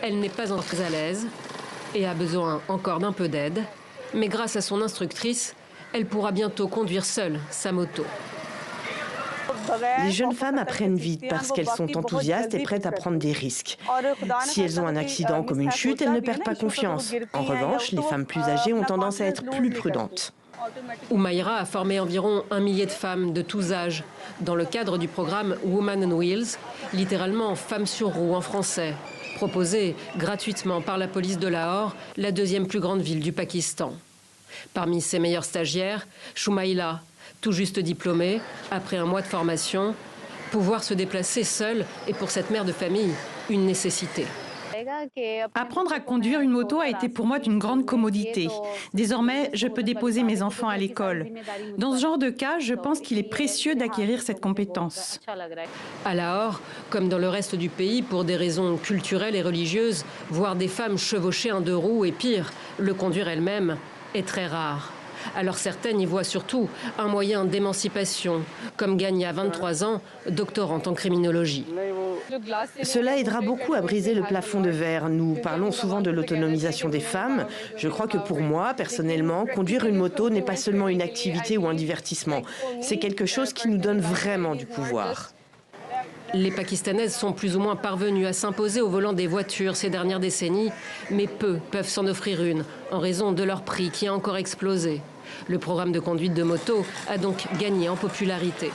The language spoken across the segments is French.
Elle n'est pas encore très à l'aise et a besoin encore d'un peu d'aide. Mais grâce à son instructrice, elle pourra bientôt conduire seule sa moto. Les jeunes femmes apprennent vite parce qu'elles sont enthousiastes et prêtes à prendre des risques. Si elles ont un accident comme une chute, elles ne perdent pas confiance. En revanche, les femmes plus âgées ont tendance à être plus prudentes. Oumaïra a formé environ 1 millier de femmes de tous âges dans le cadre du programme Women on Wheels, littéralement Femmes sur roues en français, proposé gratuitement par la police de Lahore, la deuxième plus grande ville du Pakistan. Parmi ses meilleures stagiaires, Shumaila, tout juste diplômée, après un mois de formation, pouvoir se déplacer seule est pour cette mère de famille une nécessité. Apprendre à conduire une moto a été pour moi d'une grande commodité. Désormais, je peux déposer mes enfants à l'école. Dans ce genre de cas, je pense qu'il est précieux d'acquérir cette compétence. À Lahore, comme dans le reste du pays, pour des raisons culturelles et religieuses, voir des femmes chevaucher un deux roues et pire, le conduire elle-même, est très rare. Alors certaines y voient surtout un moyen d'émancipation, comme Gania, 23 ans, doctorante en criminologie. Cela aidera beaucoup à briser le plafond de verre. Nous parlons souvent de l'autonomisation des femmes. Je crois que pour moi, personnellement, conduire une moto n'est pas seulement une activité ou un divertissement. C'est quelque chose qui nous donne vraiment du pouvoir. Les Pakistanaises sont plus ou moins parvenues à s'imposer au volant des voitures ces dernières décennies, mais peu peuvent s'en offrir une, en raison de leur prix qui a encore explosé. Le programme de conduite de moto a donc gagné en popularité.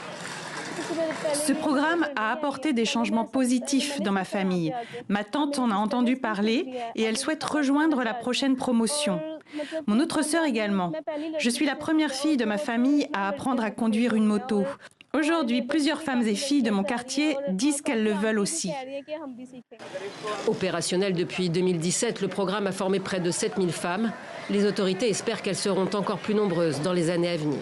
Ce programme a apporté des changements positifs dans ma famille. Ma tante en a entendu parler et elle souhaite rejoindre la prochaine promotion. Mon autre sœur également. Je suis la première fille de ma famille à apprendre à conduire une moto. Aujourd'hui, plusieurs femmes et filles de mon quartier disent qu'elles le veulent aussi. Opérationnel depuis 2017, le programme a formé près de 7000 femmes. Les autorités espèrent qu'elles seront encore plus nombreuses dans les années à venir.